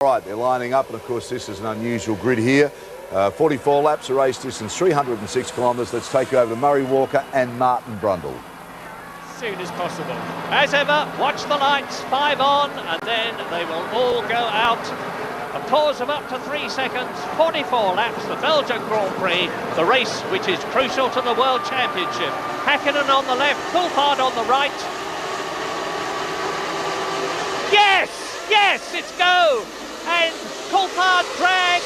Right, they're lining up, and of course this is an unusual grid here. 44 laps, a race distance 306 kilometres. Let's take you over to Murray Walker and Martin Brundle. As soon as possible. As ever, watch the lights, 5 on, and then they will all go out. A pause of up to 3 seconds, 44 laps, the Belgian Grand Prix, the race which is crucial to the World Championship. Hakkinen on the left, Coulthard on the right. Yes! Yes, it's go! And Coulthard drags.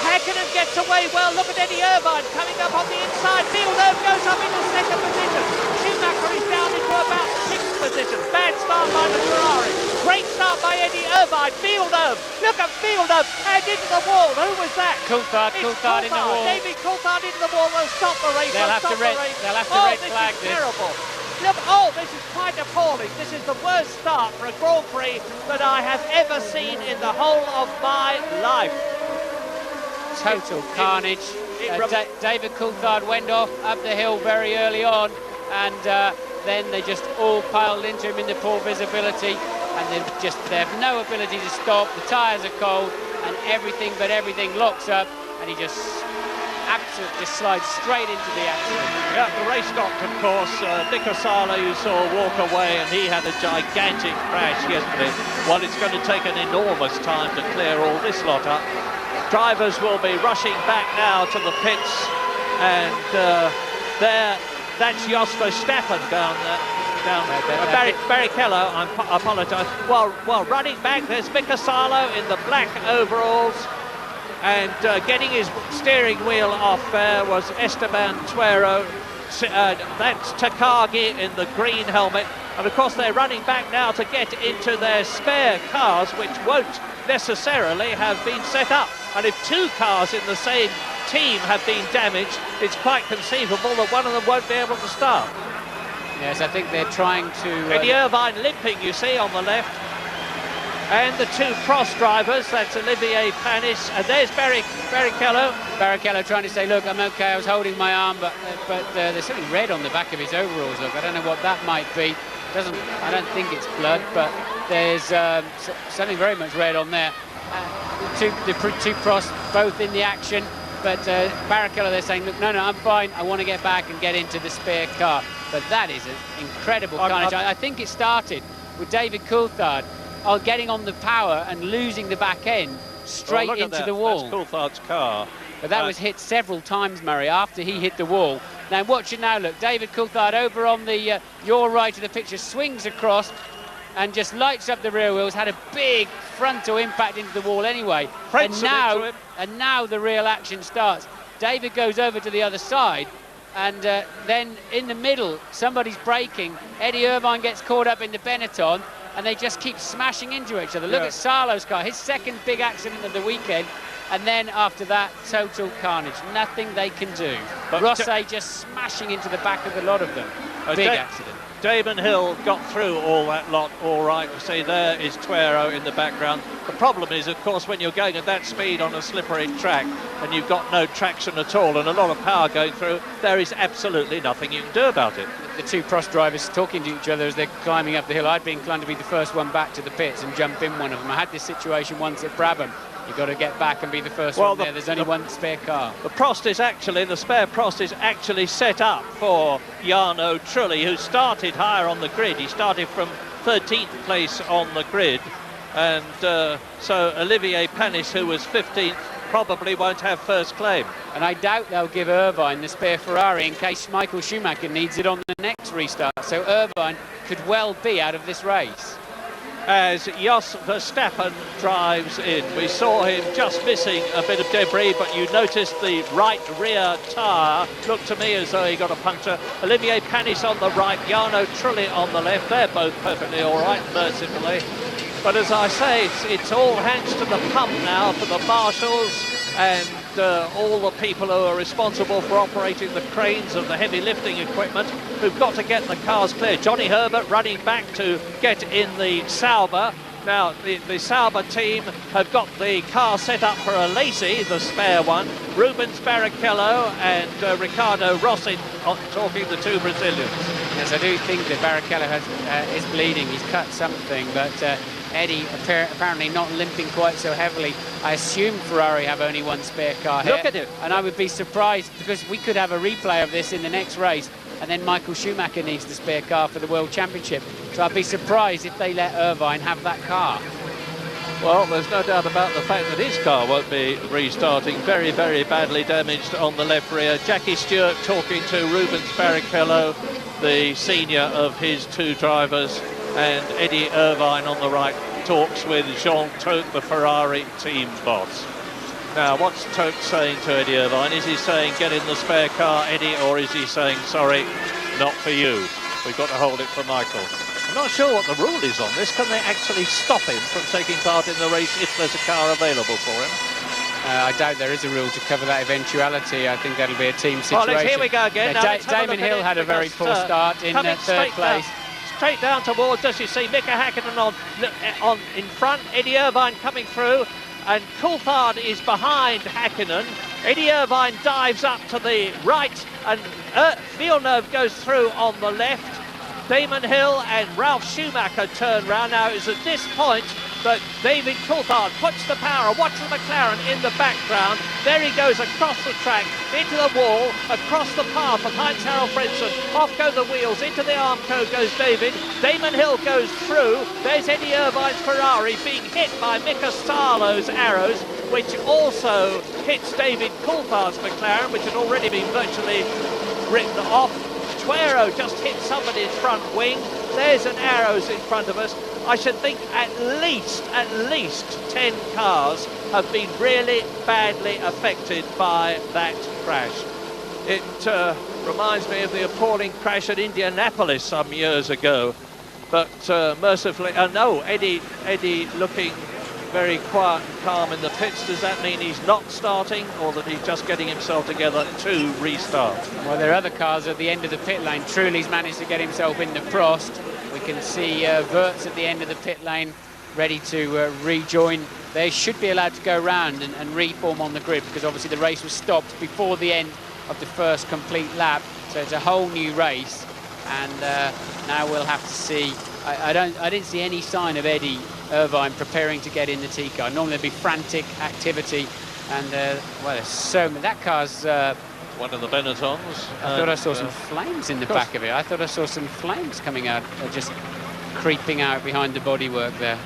Hakkinen gets away well. Look at Eddie Irvine coming up on the inside. Villeneuve goes up into second position. Schumacher is down into about 6th position. Bad start by the Ferrari. Great start by Eddie Irvine. Villeneuve. Look at Villeneuve. And into the wall. Who was that? Coulthard in the wall. David Coulthard into the wall. They'll stop the race. They'll have to red flag this. Terrible. Look, oh, this is quite appalling. This is the worst start for a Grand Prix that I have ever seen in the whole of my life. Total carnage. David Coulthard went off up the hill very early on, and then they just all piled into him in the poor visibility, and they have no ability to stop. The tyres are cold, and everything locks up, and he just absolutely slides straight into the accident. Yeah, the race stopped, of course. Sala, you saw, walk away, and he had a gigantic crash yesterday. Well, it's going to take an enormous time to clear all this lot up. Drivers will be rushing back now to the pits, and that's Jos Verstappen down there. Barrichello, I apologise. Well, running back, there's Sala in the black overalls. And getting his steering wheel off there was Esteban Tuero. That's Takagi in the green helmet. And of course they're running back now to get into their spare cars, which won't necessarily have been set up. And if 2 cars in the same team have been damaged, it's quite conceivable that one of them won't be able to start. Yes, I think they're trying to... Eddie Irvine limping, you see, on the left. And the 2 cross drivers, that's Olivier Panis, and there's Barrichello. Barrichello trying to say, look, I'm okay, I was holding my arm, but there's something red on the back of his overalls. Look, I don't know what that might be. I don't think it's blood, but there's something very much red on there. The two cross, both in the action, but Barrichello, they're saying, look, no, I'm fine, I want to get back and get into the spare car. But that is an incredible carnage. I think it started with David Coulthard getting on the power and losing the back end straight into the wall. That's Coulthard's car. But that was hit several times, Murray, after he hit the wall. Now watch it now, look, David Coulthard over on the your right of the picture, swings across and just lights up the rear wheels, had a big frontal impact into the wall anyway. And now the real action starts. David goes over to the other side, and then in the middle, somebody's braking. Eddie Irvine gets caught up in the Benetton, and they just keep smashing into each other. Look at Salo's car, his second big accident of the weekend, and then after that, total carnage. Nothing they can do. But Rosset just smashing into the back of the lot of them. Big accident. Damon Hill got through all that lot all right. See, there is Tuero in the background. The problem is, of course, when you're going at that speed on a slippery track and you've got no traction at all and a lot of power going through, there is absolutely nothing you can do about it. The 2 cross drivers talking to each other as they're climbing up the hill. I'd be inclined to be the first one back to the pits and jump in one of them. I had this situation once at Brabham. You've got to get back and be the first one there. There's only one spare car. The spare Prost is actually set up for Jarno Trulli, who started higher on the grid. He started from 13th place on the grid. And so Olivier Panis, who was 15th, probably won't have first claim. And I doubt they'll give Irvine the spare Ferrari in case Michael Schumacher needs it on the next restart. So Irvine could well be out of this race. As Jos Verstappen drives in, we saw him just missing a bit of debris, but you noticed the right rear tyre looked to me as though he got a puncture. Olivier Panis on the right, Jarno Trulli on the left. They're both perfectly all right, mercifully. But as I say, it's all hands to the pump now for the marshals and all the people who are responsible for operating the cranes of the heavy lifting equipment, who've got to get the cars clear. Johnny Herbert running back to get in the Sauber. Now, the Sauber team have got the car set up for a Lacey, the spare one. Rubens Barrichello and Ricardo Rossi talking the 2 Brazilians. Yes, I do think that Barrichello is bleeding. He's cut something, but Eddie apparently not limping quite so heavily. I assume Ferrari have only one spare car here. Look at it. And I would be surprised, because we could have a replay of this in the next race, and then Michael Schumacher needs the spare car for the World Championship. So I'd be surprised if they let Irvine have that car. Well, there's no doubt about the fact that his car won't be restarting. Very, very badly damaged on the left rear. Jackie Stewart talking to Rubens Barrichello, the senior of his two drivers, and Eddie Irvine on the right talks with Jean Todt, the Ferrari team boss. Now, what's Todt saying to Eddie Irvine? Is he saying, get in the spare car, Eddie, or is he saying, sorry, not for you? We've got to hold it for Michael. I'm not sure what the rule is on this. Can they actually stop him from taking part in the race if there's a car available for him? I doubt there is a rule to cover that eventuality. I think that'll be a team situation. Well, here we go again. Damon Hill had a very poor start in third place. Straight down towards us, you see Mika Hakkinen on in front, Eddie Irvine coming through, and Coulthard is behind Hakkinen. Eddie Irvine dives up to the right, and Villeneuve goes through on the left. Damon Hill and Ralf Schumacher turn round. Now it's at this point that David Coulthard puts the power. Watch the McLaren in the background. There he goes across the track, into the wall, across the path of Heinz-Harald Frentzen. Off go the wheels, into the Armco goes David. Damon Hill goes through. There's Eddie Irvine's Ferrari being hit by Mika Salo's arrows, which also hits David Coulthard's McLaren, which had already been virtually written off. Tuero just hit somebody's front wing. There's an arrows in front of us. I should think at least 10 cars have been really badly affected by that crash. It reminds me of the appalling crash at Indianapolis some years ago. But mercifully, no, Eddie looking very quiet and calm in the pits. Does that mean he's not starting, or that he's just getting himself together to restart? Well, there are other cars at the end of the pit lane. Truly's managed to get himself into Prost. We can see Wirtz at the end of the pit lane, ready to rejoin. They should be allowed to go round and reform on the grid, because obviously the race was stopped before the end of the first complete lap. So it's a whole new race, and now we'll have to see. I didn't see any sign of Eddie Irvine preparing to get in the T car. Normally there'd be frantic activity, and well, there's so many. That car's one of the Benettons. I thought I saw some flames in the back of it. I thought I saw some flames coming out, just creeping out behind the bodywork there.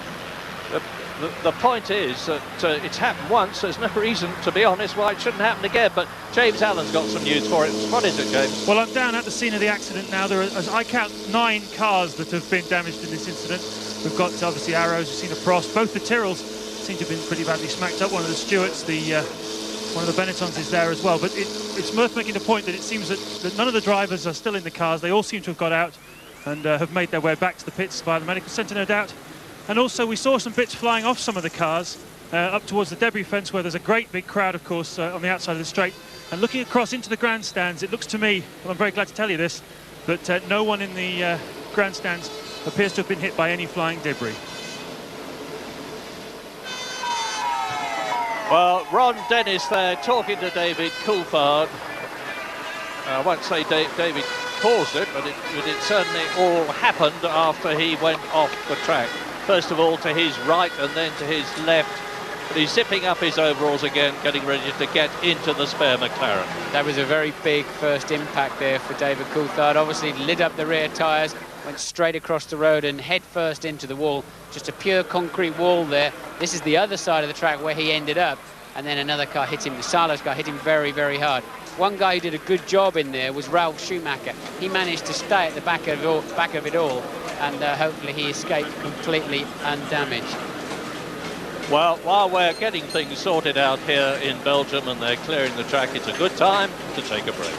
The point is that it's happened once. There's no reason, to be honest, why it shouldn't happen again. But James Allen's got some news for it. What is it, James? Well, I'm down at the scene of the accident now. There are, as I count, 9 cars that have been damaged in this incident. We've got obviously arrows. We've seen a Prost. Both the Tyrrells seem to have been pretty badly smacked up. One of the Stewarts, one of the Benettons is there as well. But it's worth making the point that it seems that none of the drivers are still in the cars. They all seem to have got out and have made their way back to the pits via the medical centre, no doubt. And also we saw some bits flying off some of the cars up towards the debris fence, where there's a great big crowd, of course, on the outside of the straight. And looking across into the grandstands, it looks to me, well, I'm very glad to tell you this, that no one in the grandstands appears to have been hit by any flying debris. Well, Ron Dennis there talking to David Coulthard. I won't say David caused it, but it certainly all happened after he went off the track. First of all to his right and then to his left. But he's zipping up his overalls again, getting ready to get into the spare McLaren. That was a very big first impact there for David Coulthard. Obviously lit up the rear tyres, went straight across the road and head first into the wall. Just a pure concrete wall there. This is the other side of the track where he ended up. And then another car hit him. The Salos car hit him very, very hard. One guy who did a good job in there was Ralf Schumacher. He managed to stay at the back of it all, and hopefully he escaped completely undamaged. Well, while we're getting things sorted out here in Belgium and they're clearing the track, it's a good time to take a break.